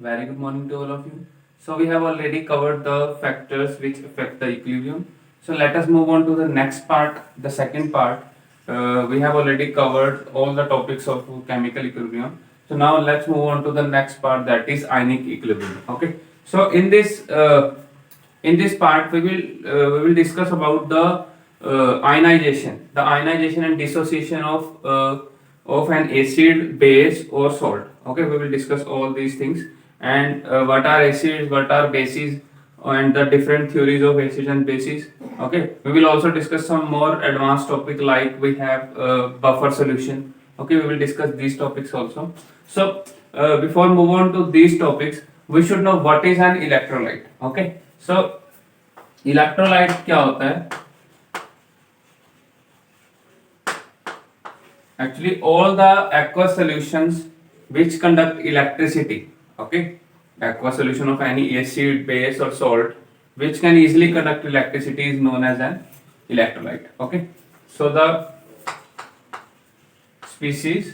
Very good morning to all of you. So we have already covered the factors which affect the equilibrium. So let us move on to the next part, the second part. We have already covered all the topics of chemical equilibrium. So now let's move on to the next part, that is ionic equilibrium. Okay. So in this part we will discuss about the ionization and dissociation of an acid, base or salt. Okay, we will discuss all these things and what are acids, what are bases, and the different theories of acids and bases. Okay, we will also discuss some more advanced topic like we have buffer solution. Okay, we will discuss these topics also. So before move on to these topics, we should know what is an electrolyte. Okay, so electrolyte क्या होता है? Actually all the aqueous solutions which conduct electricity, okay, aqueous solution of any acid, base or salt which can easily conduct electricity is known as an electrolyte. Okay, so the species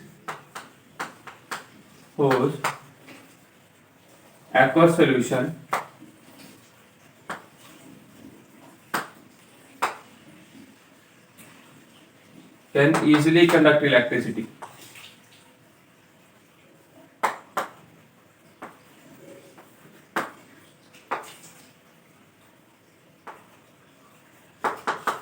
whose aqueous solution can easily conduct electricity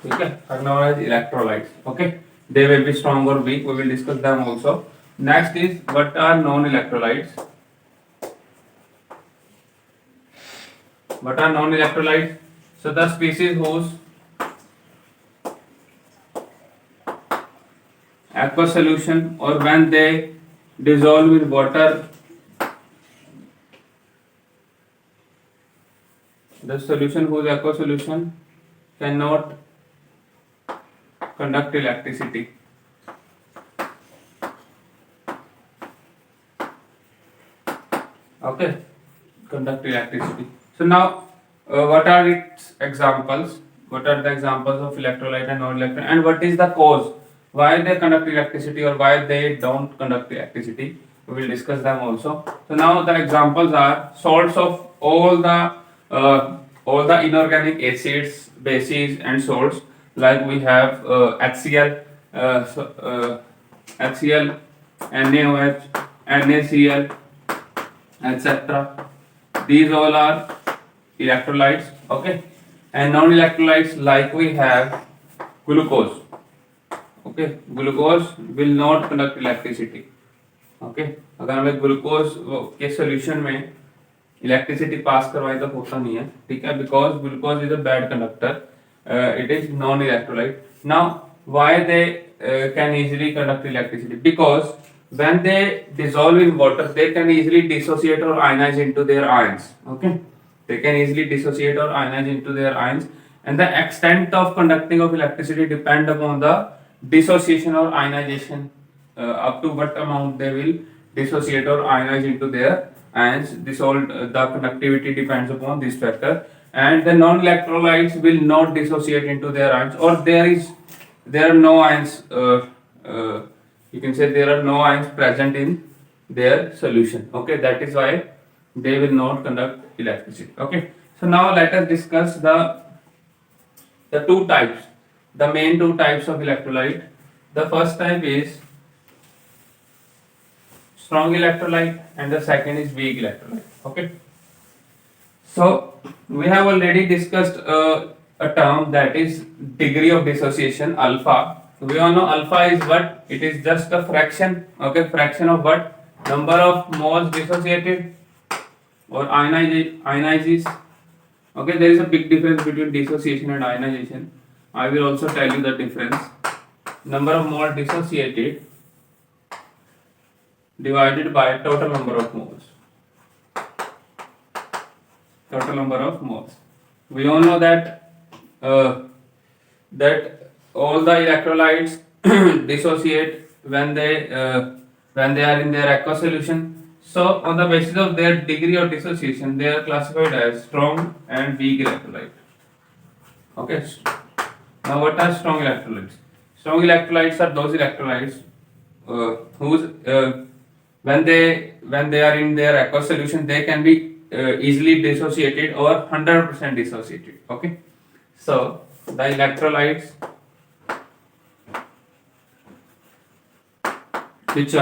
okay, are known as electrolytes. Okay, they will be strong or weak, we will discuss them also. Next is what are non-electrolytes. What are non-electrolytes? So the species whose aqueous solution or when they dissolve in water, the solution whose aqueous solution cannot conduct electricity. Okay, conduct electricity. So now what are its examples? What are the examples of electrolyte and non-electrolyte, and what is the cause why they conduct electricity or why they don't conduct electricity? We will discuss them also. So now the examples are salts of all the inorganic acids, bases and salts, like we have HCl, HCl, NaOH, NaCl, etc. These all are electrolytes. Okay, and non-electrolytes like we have glucose. Okay, glucose will not conduct electricity. Okay, अगर हमें glucose के solution में electricity pass करवाए तो होता नहीं है, ठीक है, because glucose is a bad conductor, it is non electrolyte. Now why they can easily conduct electricity? Because when they dissolve in water they can easily dissociate or ionize into their ions. Okay, they can easily dissociate or ionize into their ions, and the extent of conducting of electricity depend upon the dissociation or ionization, up to what amount they will dissociate or ionize into their ions. This all the conductivity depends upon this factor, and the non-electrolytes will not dissociate into their ions, or there are no ions, you can say there are no ions present in their solution. Okay, that is why they will not conduct electricity. Okay, so now let us discuss the two types, the main two types of electrolyte. The first type is strong electrolyte and the second is weak electrolyte. Okay, so we have already discussed a term, that is degree of dissociation, alpha. We all know alpha is what? It is just a fraction. Okay, fraction of what? Number of moles dissociated or ionizes. Okay, there is a big difference between dissociation and ionization. I will also tell you the difference. Number of moles dissociated divided by total number of moles. Total number of moles. We all know that that all the electrolytes dissociate when they are in their aqueous solution. So on the basis of their degree of dissociation, they are classified as strong and weak electrolyte. Okay. Now what are strong electrolytes? Strong electrolytes are those electrolytes whose when they are in their aqueous solution, they can be easily dissociated or 100% dissociated. Okay, so the electrolytes which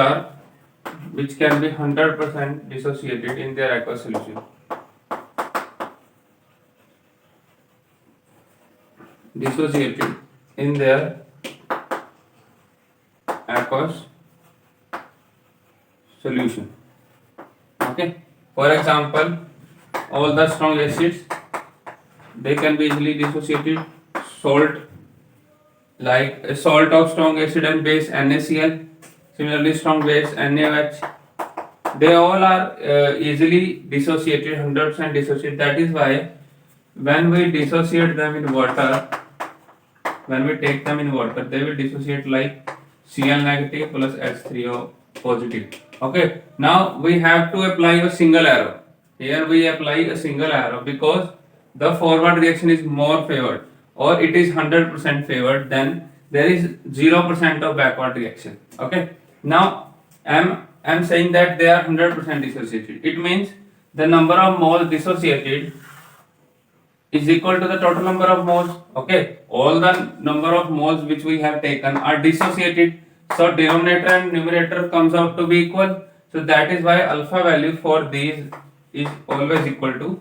can be 100% dissociated in their aqueous solution, dissociated in their aqueous solution. Okay, for example, all the strong acids, they can be easily dissociated. Salt, like a salt of strong acid and base NaCl, similarly strong base NaOH, they all are easily dissociated, 100% dissociated. That is why when we dissociate them in water, when we take them in water, they will dissociate like Cl negative plus H3O positive. Okay, now we have to apply a single arrow. Here we apply a single arrow because the forward reaction is more favored, or it is 100% favored, then there is 0% of backward reaction. Okay, now I'm saying that they are 100% dissociated. It means the number of moles dissociated is equal to the total number of moles. Okay, all the number of moles which we have taken are dissociated, so denominator and numerator comes out to be equal. So that is why alpha value for these is always equal to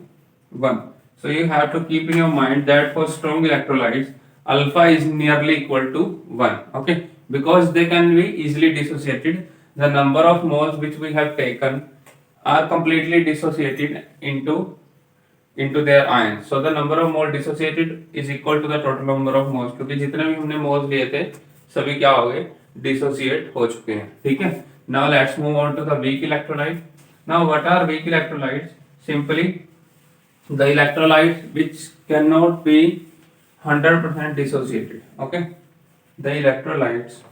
1. So you have to keep in your mind that for strong electrolytes, alpha is nearly equal to 1. Okay, because they can be easily dissociated. The number of moles which we have taken are completely dissociated into their ions. So the number of mole dissociated is equal to the total number of moles, क्योंकि जितने भी हमने moles लिए थे सभी क्या हो गए, dissociate हो चुके हैं. ठीक है. Now let's move on to the weak electrolyte. Now what are weak electrolytes? Simply the electrolytes which cannot be 100% dissociated. Okay, the electrolytes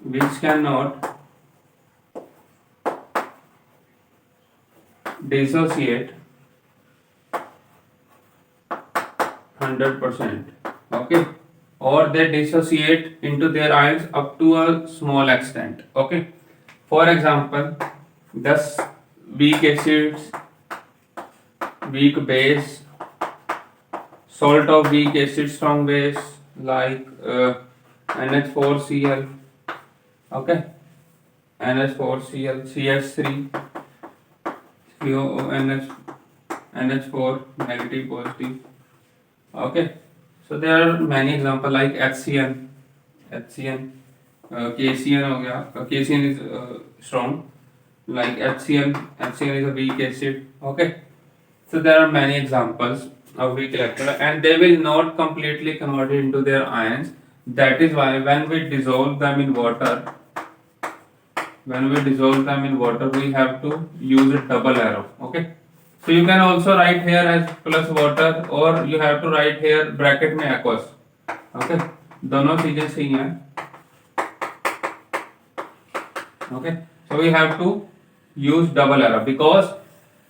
which cannot dissociate 100%. Okay, or they dissociate into their ions up to a small extent. Okay, for example, thus weak acids, weak base, salt of weak acid, strong base like NH4Cl. Okay, NH4Cl, CH3, COONH, NH4 negative positive. Okay, so there are many examples like HCN, KCN हो गया, KCN is strong, like HCN is a weak acid. Okay, so there are many examples of weak electrolyte and they will not completely convert into their ions. That is why when we dissolve them in water, we have to use a double arrow. Okay, so you can also write here as plus water, or you have to write here bracket में aqueous. Okay, दोनों चीजें सही हैं. Okay, so we have to use double arrow because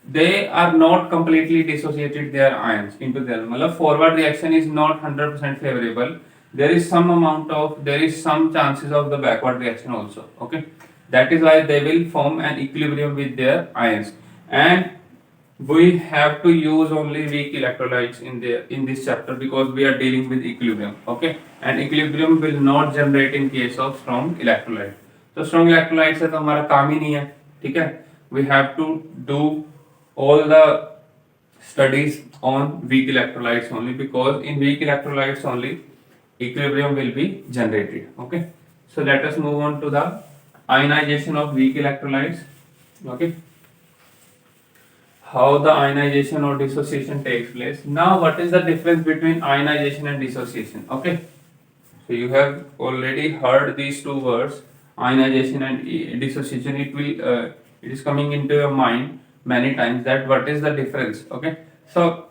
they are not completely dissociated their ions into their, मतलब forward reaction is not 100% favorable. There is some chances of the backward reaction also. Okay, that is why they will form an equilibrium with their ions, and we have to use only weak electrolytes in this chapter because we are dealing with equilibrium. Okay, and equilibrium will not generate in case of strong electrolyte. तो strong electrolyte से तो हमारा काम ही नहीं है. ठीक है, we have to do all the studies on weak electrolytes only, because in weak electrolytes only equilibrium will be generated. Okay, so let us move on to the ionization of weak electrolytes. Okay, how the ionization or dissociation takes place. Now what is the difference between ionization and dissociation? Okay, so you have already heard these two words, ionization and dissociation. It is coming into your mind many times that what is the difference. Okay, so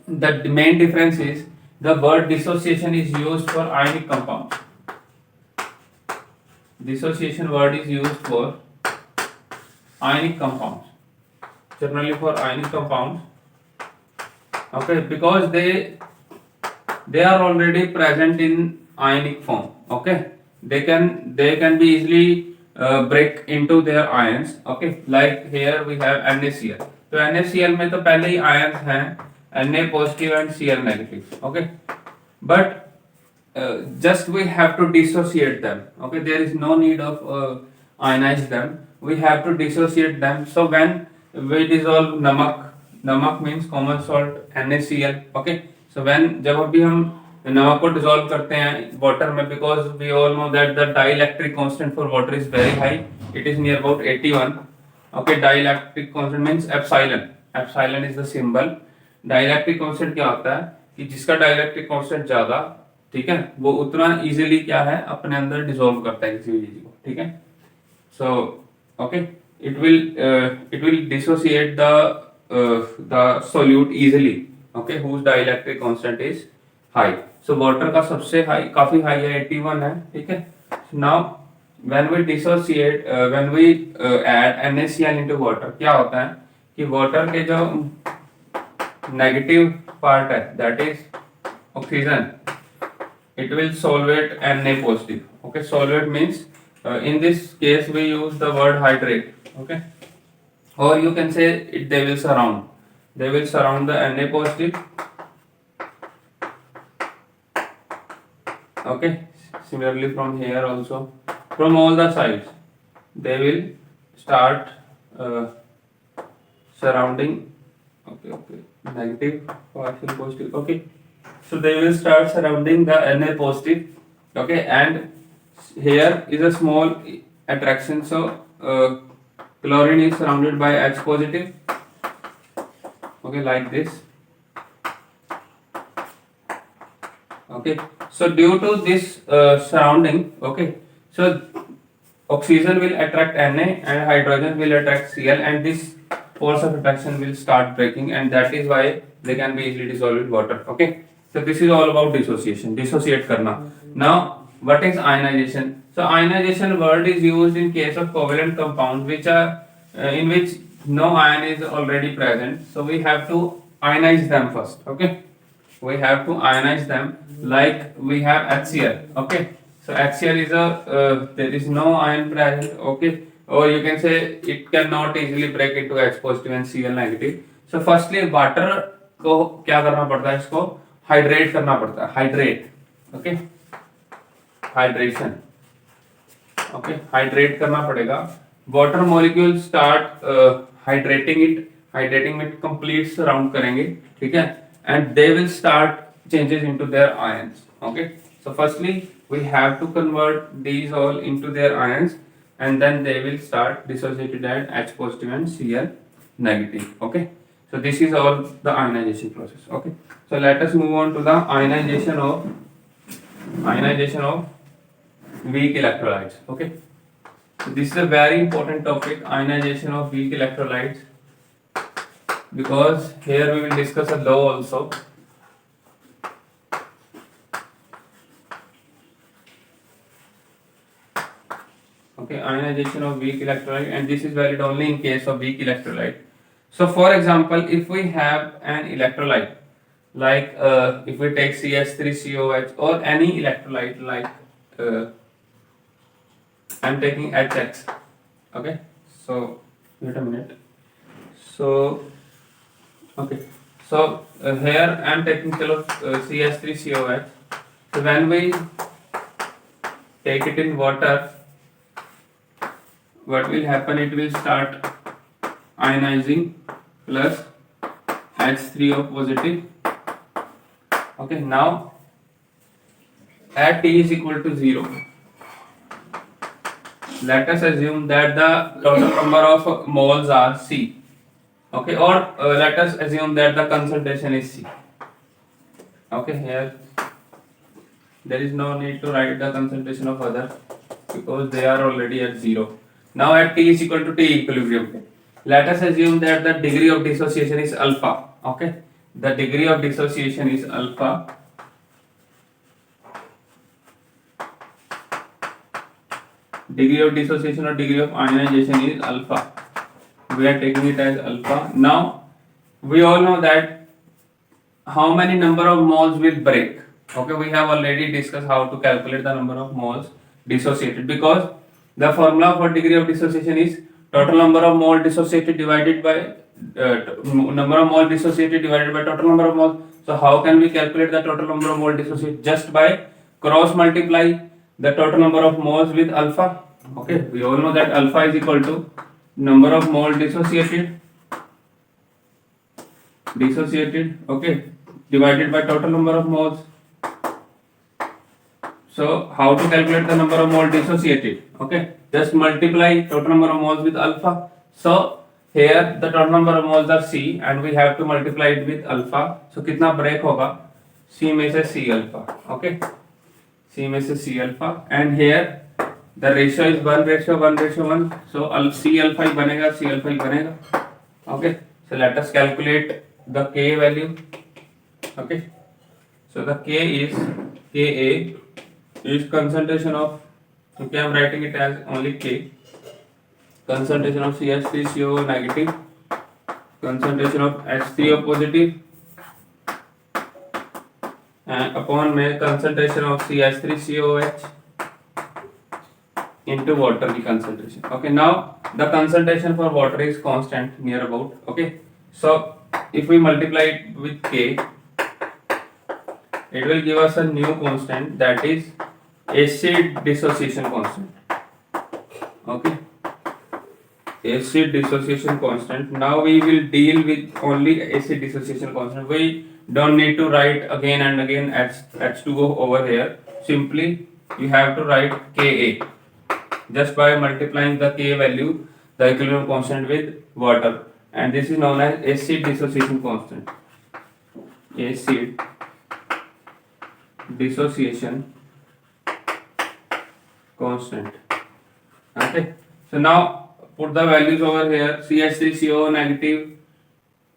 the main difference is the word dissociation is used for ionic compounds. Dissociation word is used for ionic compounds, generally for ionic compounds. Okay, because they they are already present in ionic form. Okay, they can be easily break into their ions. Okay, like here we have NaCl. तो NaCl में तो पहले ही ions हैं, Na positive and Cl negative. Okay, but just we have to dissociate them. Okay, there is no need of ionize them. We have to dissociate them. So when we dissolve namak means common salt NaCl. Okay, so when जब अभी हम नमक को dissolve करते हैं water में, because we all know that the dielectric constant for water is very high, it is near about 81. Okay, dielectric constant means epsilon. Epsilon is the symbol. Dielectric constant क्या होता है कि जिसका डाइलेक्ट्रिक कांस्टेंट ज्यादा, ठीक है, वो उतना इजीली क्या है अपने अंदर डिसॉल्व करता है किसी भी चीज को. ठीक है, so okay, it will dissociate the solute easily. Okay, whose dielectric constant is high. So water का सबसे हाई, काफी हाई है, 81 है. ठीक है, now when we dissociate, when we add NaCl into water, क्या होता है कि वाटर के जो नेगेटिव पार्ट है, that is oxygen, it will solvate Na positive. Okay, solvate means in this case we use the word hydrate. Okay, or you can say it, they will surround the Na positive. Okay, similarly from here also, from all the sides they will start surrounding. Okay, negative partial positive. Okay, so they will start surrounding the Na positive. Okay, and here is a small attraction, so chlorine is surrounded by H positive. Okay, like this. Okay, so due to this surrounding, okay, so oxygen will attract Na and hydrogen will attract Cl, and this force of attraction will start breaking, and that is why they can be easily dissolved in water. Okay, so this is all about dissociation, dissociate karna. Now what is ionization? So ionization word is used in case of covalent compounds which are in which no ion is already present, so we have to ionize them first. Okay, we have to ionize them, like we have HCl. Okay, so HCl is a there is no ion present. Okay, or you can say it cannot easily break into H positive and Cl negative. So firstly water को क्या करना पड़ता है, इसको hydrate करना पड़ता है. Hydrate. Okay, hydration. Okay, hydrate करना पड़ेगा. वाटर मॉलिक्यूल स्टार्ट हाइड्रेटिंग में कंप्लीट सराउंड करेंगे. ठीक है, and they will start changes into their ions. Okay, so firstly we have to convert these all into their ions, and then they will start dissociated at H positive and Cl negative. Okay, so this is all the ionization process. Okay, so let us move on to the ionization of weak electrolytes. Okay, so this is a very important topic, ionization of weak electrolytes, because here we will discuss a law also. Okay, ionization of weak electrolyte, and this is valid only in case of weak electrolyte. So for example, if we have an electrolyte like if we take CH3COH or any electrolyte like I'm taking HX. Okay, so wait a minute. So okay, so here I'm taking CH3COH. So when we take it in water, what will happen, it will start ionizing plus H3O positive. Okay, now at T is equal to 0, let us assume that the total number of moles are C. Okay, or let us assume that the concentration is C. Okay, here there is no need to write the concentration of other because they are already at 0. Now at T is equal to T equilibrium, let us assume that the degree of dissociation is alpha. Okay, the degree of dissociation is alpha. Degree of dissociation or degree of ionization is alpha. We are taking it as alpha. Now we all know that how many number of moles will break. Okay, we have already discussed how to calculate the number of moles dissociated, because the formula for degree of dissociation is total number of mole dissociated divided by number of mole dissociated divided by total number of moles. So how can we calculate the total number of mole dissociated? Just by cross multiply the total number of moles with alpha. Okay, we all know that alpha is equal to number of mole dissociated, okay, divided by total number of moles. So how to calculate the number of mole dissociated? Okay, just multiply total number of moles with alpha. So here the total number of moles are C and we have to multiply it with alpha. So कितना break होगा? C में से C alpha. Okay, C में से C alpha, and here the ratio is 1:1:1. So C alpha ही बनेगा, C alpha ही बनेगा. Okay, so let us calculate the K value. Okay, so the K is Ka is concentration of, okay, I am writing it as only K, concentration of CH3CO negative, concentration of H3O positive, and upon में concentration of CH3COH into water की concentration. Okay, now the concentration for water is constant near about. Okay, so if we multiply it with K, it will give us a new constant, that is acid dissociation constant. Okay, acid dissociation constant. Now we will deal with only acid dissociation constant. We don't need to write again and again H2O over here. Simply you have to write Ka just by multiplying the K value, the equilibrium constant, with water, and this is known as acid dissociation constant. Acid dissociation constant. Okay, so now put the values over here. CH3CO negative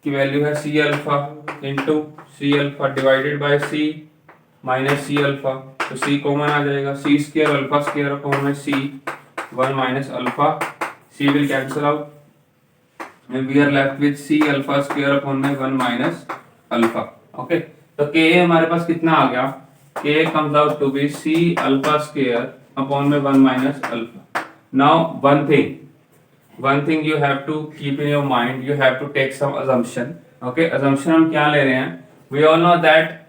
की value है C alpha into C alpha divided by C minus C alpha. तो C common आ जाएगा, C square alpha square upon में C 1 minus alpha. C will cancel out and we are left with C alpha square upon में 1 minus alpha. Okay, तो Ka हमारे पास कितना आ गया? K comes out to be C alpha square upon में 1 minus alpha. Now one thing you have to keep in your mind, you have to take some assumption. Okay, assumption हम क्या ले रहे हैं? We all know that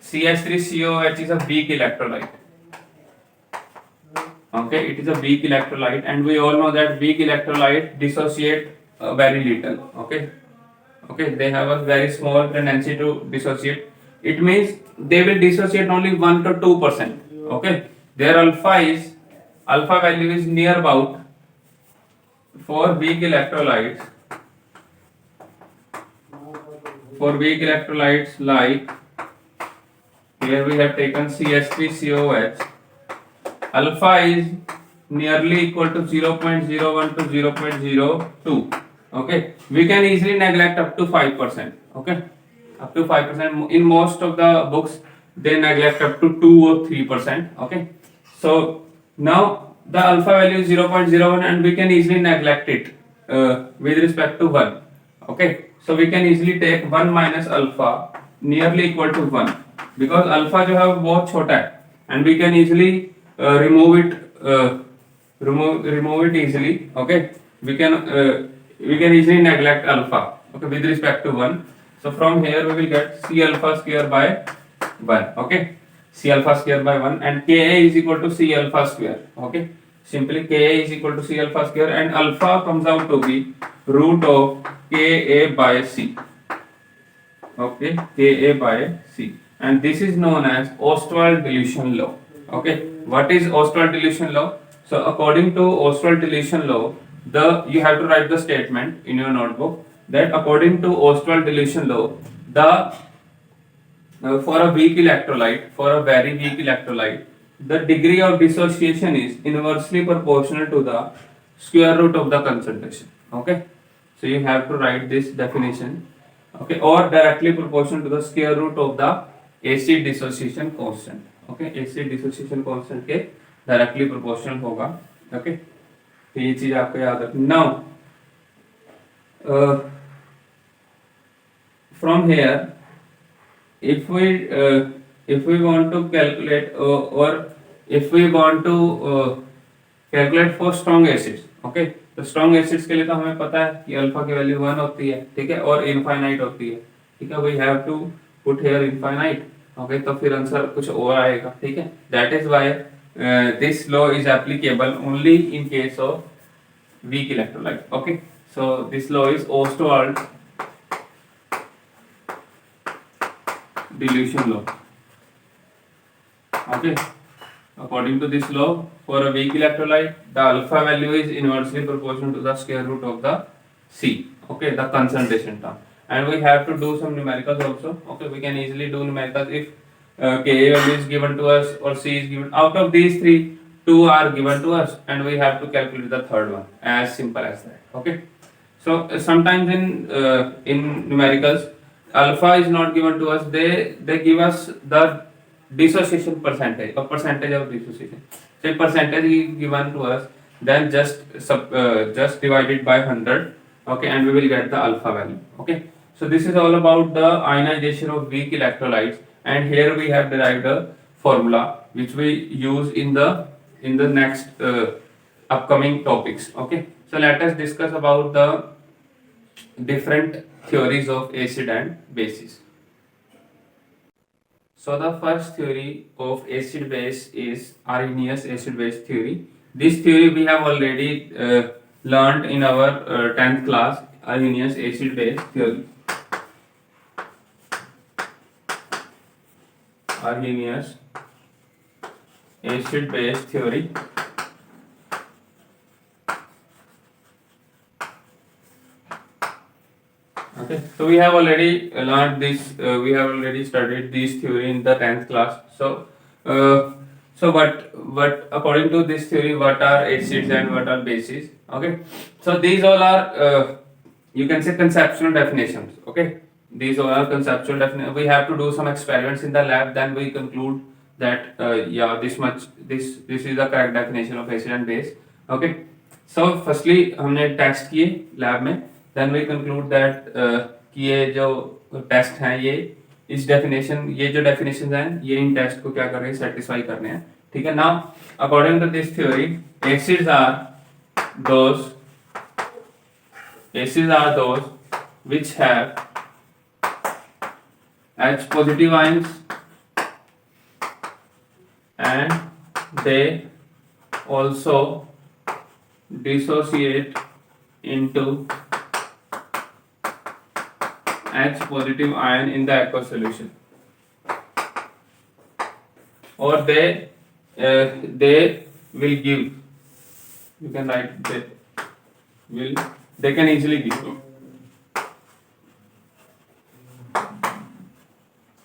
CH3COH is a weak electrolyte. Okay, it is a weak electrolyte, and we all know that weak electrolyte dissociate very little. Okay, they have a very small tendency to dissociate. It means they will dissociate only 1 to 2%. Okay, their alpha value is near about, for weak electrolytes like here we have taken CH3COH, alpha is nearly equal to 0.01 to 0.02. Okay, we can easily neglect up to 5%. Okay, up to 5%. In most of the books they neglect up to 2 or 3%. Okay, so now the alpha value is 0.01 and we can easily neglect it with respect to 1. Okay, so we can easily take 1 minus alpha nearly equal to 1, because alpha जो है वो बहुत छोटा है and we can easily remove it easily. Okay, we can easily neglect alpha, okay, with respect to 1. So from here we will get C alpha square by 1. Okay, C alpha square by 1, and Ka is equal to C alpha square. Okay, simply Ka is equal to C alpha square, and alpha comes out to be root of Ka by C. Okay, Ka by C, and this is known as Ostwald dilution law. Okay, what is Ostwald dilution law? So according to Ostwald dilution law, you have to write the statement in your notebook that according to Ostwald dilution law, for a weak electrolyte, for a very weak electrolyte, the degree of dissociation is inversely proportional to the square root of the concentration. Okay, so you have to write this definition. Okay, or directly proportional to the square root of the acid dissociation constant. Okay, acid dissociation constant के directly proportional होगा. Okay, तो ये चीज आपको याद रखनी. Now from here, if if we want to calculate or if we want to calculate for strong acids, okay, तो strong acids के लिए तो हमें पता है कि अल्फा की वैल्यू 1 होती है, ठीक है, और इनफाइनाइट होती है, ठीक है, we have to put here infinite, okay, तो फिर आंसर कुछ और आएगा, ठीक है, that is why this law is applicable only in case of weak electrolyte, okay, so this law is Ostwald dilution law, okay. According to this law, for a weak electrolyte, the alpha value is inversely proportional to the square root of the C, okay, the concentration term. And we have to do some numericals also, okay, we can easily do numericals if Ka value is given to us or C is given. Out of these three, two are given to us and we have to calculate the third one, as simple as that, okay. So sometimes in numericals, alpha is not given to us, they give us the dissociation percentage or percentage of dissociation. So percentage is given to us, then just divide it by 100, okay, and we will get the alpha value, okay. So this is all about the ionization of weak electrolytes, and here we have derived a formula which we use in the next upcoming topics, okay. So let us discuss about the different theories of acid and bases. So the first theory of acid base is Arrhenius acid base theory. This theory we have already learned in our 10th class, Arrhenius acid base theory. Arrhenius acid base theory. Okay, so we have already learned this, we have already studied this theory in the 10th class. So what according to this theory, what are acids and what are bases? Okay, so these all are you can say conceptual definitions, okay, these all are conceptual definitions. We have to do some experiments in the lab, then we conclude that yeah, this is the correct definition of acid and base, okay. So firstly हमने test किए lab में, then we conclude that कि ये जो test हैं ये इस definition, ये जो डेफिनेशन हैं ये इन टेस्ट को क्या कर रहे हैं, सेटिस्फाई करने हैं, ठीक है. Now according to this theory, acids are those which have H positive ions and they also dissociate into H positive ion in the aqueous solution, or they will give, you can write they can easily give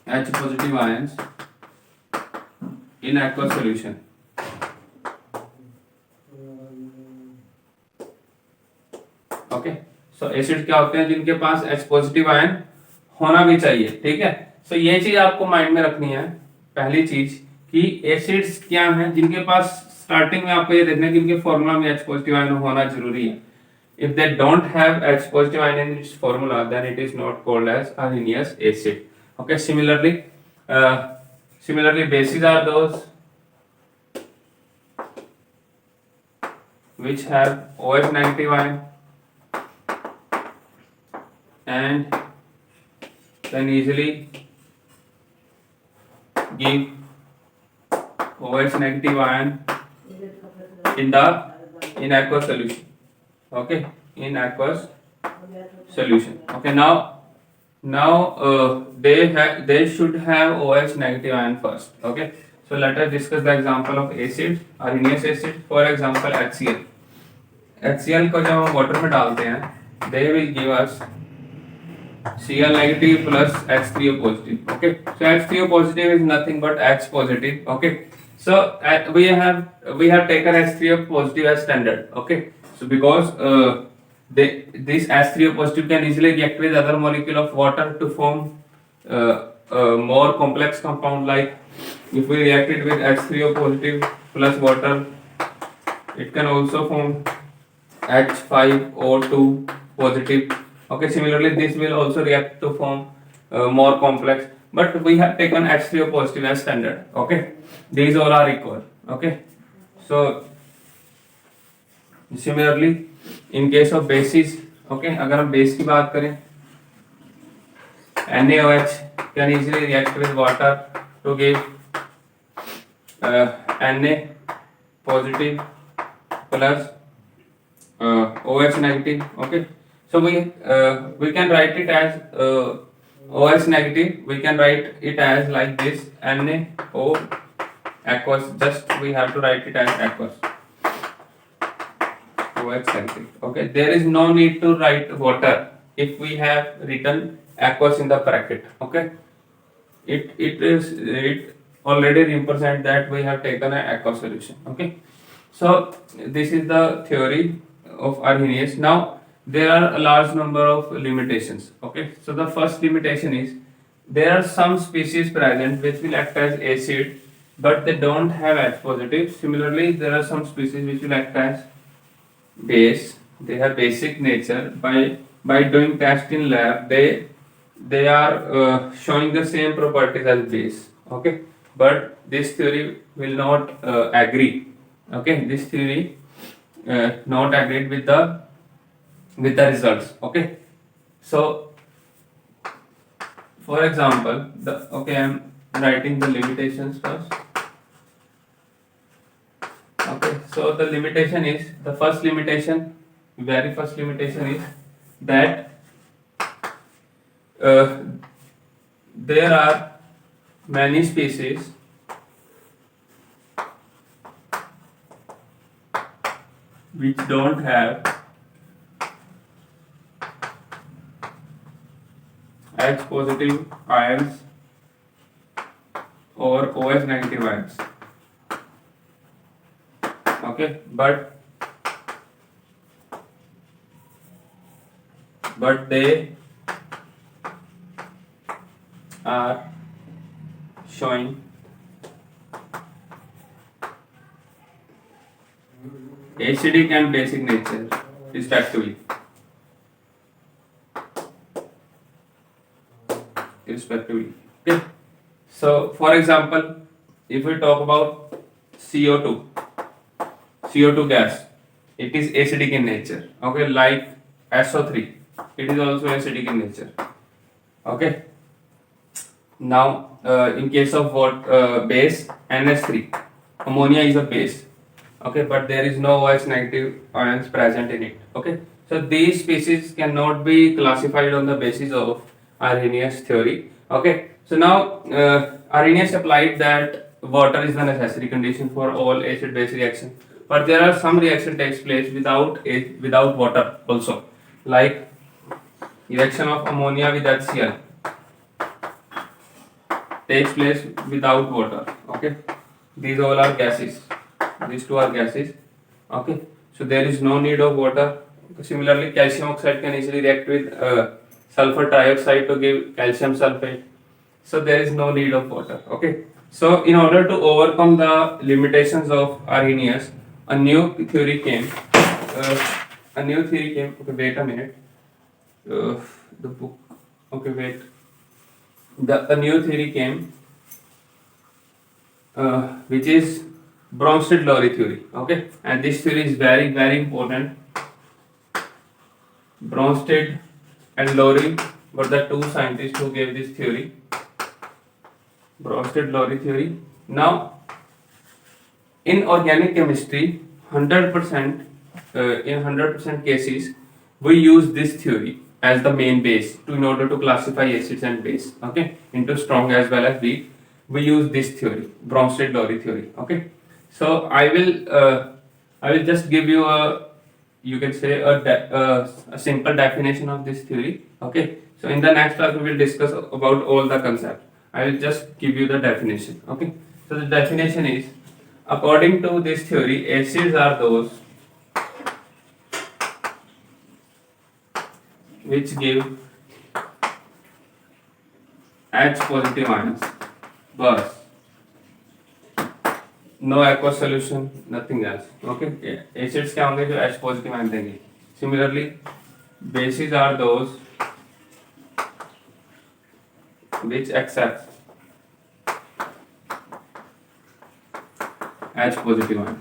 H positive ions in aqueous solution. Okay, so acid क्या होते हैं जिनके पास H positive ion होना भी चाहिए, ठीक है. सो ये चीज आपको माइंड में रखनी है, पहली चीज कि एसिड्स क्या हैं जिनके पास स्टार्टिंग में आपको ये देखना है कि इनके फॉर्मूला में H पॉजिटिव आयन होना जरूरी है. If they don't have H positive ion in its formula, then it is not called as Arrhenius acid. Okay, similarly bases are those which have OH negative ion and can easily give OH negative ion in aqueous solution. Okay, in aqueous solution. Okay, now they should have OH negative ion first. Okay, so let us discuss the example of acid, Arrhenius acid. For example, HCl. HCl को जब हम water में डालते हैं, they will give us Cl negative plus H3O positive. Okay, so H3O positive is nothing but H positive. Okay, so we have taken H3O positive as standard. Okay, so because this H3O positive can easily react with other molecule of water to form more complex compound. Like if we react it with H3O positive plus water, it can also form H5O2 positive. Okay, similarly this will also react to form more complex, but we have taken H3O positive as standard. Okay, these all are equal. Okay, so similarly in case of bases, okay, अगर हम base की बात करें, NaOH can easily react with water to give Na positive plus OH negative. Okay, so we can write it as OH negative. We can write it as like this, NaO aqueous. Just we have to write it as aqueous. OH negative. Okay, there is no need to write water if we have written aqueous in the bracket. Okay, it already represent that we have taken an aqueous solution. Okay, so this is the theory of Arrhenius. Now there are a large number of limitations. Okay, so the first limitation is there are some species present which will act as acid, but they don't have H positive. Similarly, there are some species which will act as base. They have basic nature. By doing test in lab, they are showing the same properties as base. Okay, but this theory will not agree. Okay, this theory not agreed with the results. Okay, so for example, I am writing the limitations first. Okay, so the limitation is, the first limitation, very first limitation is that there are many species which don't have H positive ions or OH negative ions. Okay, but they are showing acidic and basic nature respectively. Okay. So for example, if we talk about CO2 gas, it is acidic in nature. Okay, like SO3, it is also acidic in nature. Okay. Now, in case of base, NH3, ammonia is a base. Okay, but there is no OH negative ions present in it. Okay, so these species cannot be classified on the basis of Arrhenius theory. Okay, so now Arrhenius applied that water is the necessary condition for all acid-base reaction, but there are some reaction takes place without water also, like reaction of ammonia with HCl takes place without water. Okay, these all are gases. These two are gases. Okay, so there is no need of water. Similarly, calcium oxide can easily react with sulfur trioxide to give calcium sulfate. So there is no need of water. Okay, so in order to overcome the limitations of Arrhenius, a new theory came. Okay, wait a minute. The book. Okay, wait. A new theory came, which is Bronsted-Lowry theory. Okay, and this theory is very, very important. Bronsted and Lowry were the two scientists who gave this theory. Bronsted-Lowry theory. Now, in organic chemistry, 100% in 100% cases, we use this theory as the main base in order to classify acids and base. Okay, into strong as well as weak. We use this theory, Bronsted-Lowry theory. Okay. So I will just give you you can say a simple definition of this theory. Okay. So in the next class we will discuss about all the concepts. I will just give you the definition. Okay. So the definition is, according to this theory, acids are those which give H positive ions, but no aqueous solution, nothing else. Okay, acids क्या होंगे जो H positive ion देंगे. Similarly, bases are those which accept H positive ions.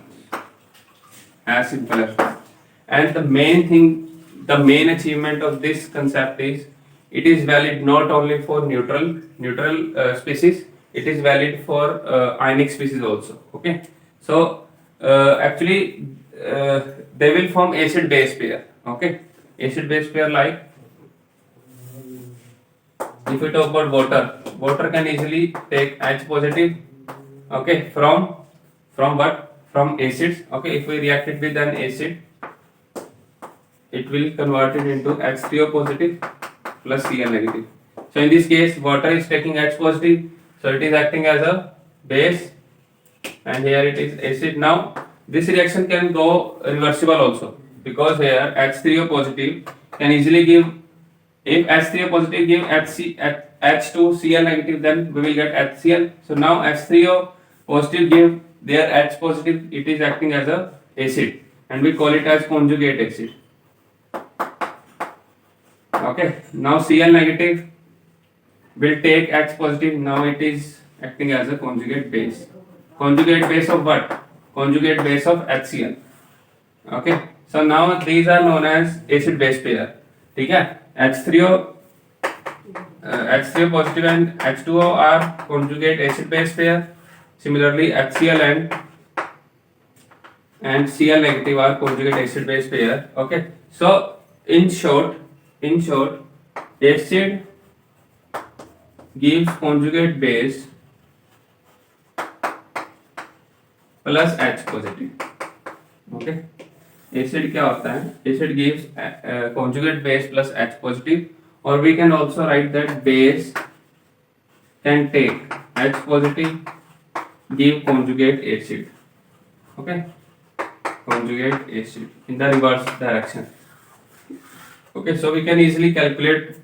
As simple as that. And the main achievement of this concept is it is valid not only for neutral species, it is valid for ionic species also. Okay, so actually they will form acid base pair. Okay, acid base pair, like if we talk about water can easily take H positive. Okay, from what? From acids. Okay, if we react it with an acid, it will convert it into H3O positive plus Cl negative. So in this case, water is taking H positive, so it is acting as a base, and here it is acid. Now this reaction can go reversible also, because here H3O positive can easily give, if H3O positive give H2Cl negative, then we will get HCl. So now H3O positive give their H positive, it is acting as a acid, and we call it as conjugate acid. Okay, now Cl negative will take H positive, now it is acting as a conjugate base. Conjugate base of what? Conjugate base of HCl. Okay, so now these are known as acid base pair. ठीक है, H3O positive and H2O are conjugate acid base pair. Similarly, HCl and Cl negative are conjugate acid base pair. Okay, so in short, acid gives conjugate base plus H positive. Okay, acid क्या होता है? Acid gives conjugate base plus H positive, or we can also write that base can take H positive, give conjugate acid. Okay, conjugate acid in the reverse direction. Okay, so we can easily calculate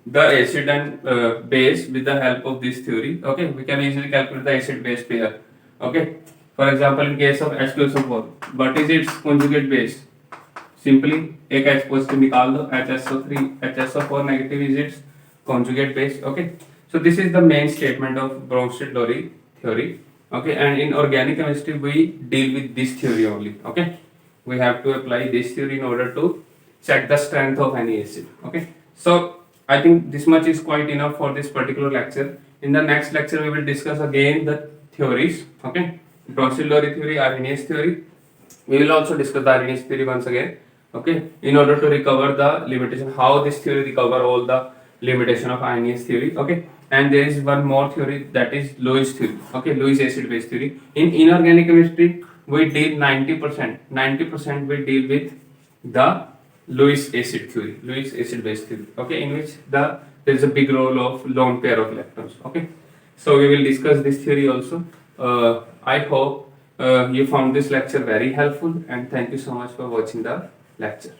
the acid and base with the help of this theory. Okay, we can easily calculate the acid base pair. Okay, for example, in case of H2SO4, what is its conjugate base? Simply एक H positive निकाल दो, HSO4 negative is its conjugate base. Okay, so this is the main statement of Bronsted-Lowry theory. Okay, and in organic chemistry we deal with this theory only. Okay, we have to apply this theory in order to check the strength of any acid. Okay, so I think this much is quite enough for this particular lecture. In the next lecture we will discuss again the theories. Okay, Bronsted-Lowry theory, Arrhenius theory. We will also discuss the Arrhenius theory once again. Okay, in order to recover the limitation, how this theory recover all the limitation of Arrhenius theory. Okay, and there is one more theory, that is Lewis theory. Okay, Lewis acid base theory. In inorganic chemistry we deal 90% we deal with the Lewis acid theory, Lewis acid base theory. Okay, in which there is a big role of lone pair of electrons. Okay, so we will discuss this theory also. I hope you found this lecture very helpful, and thank you so much for watching the lecture.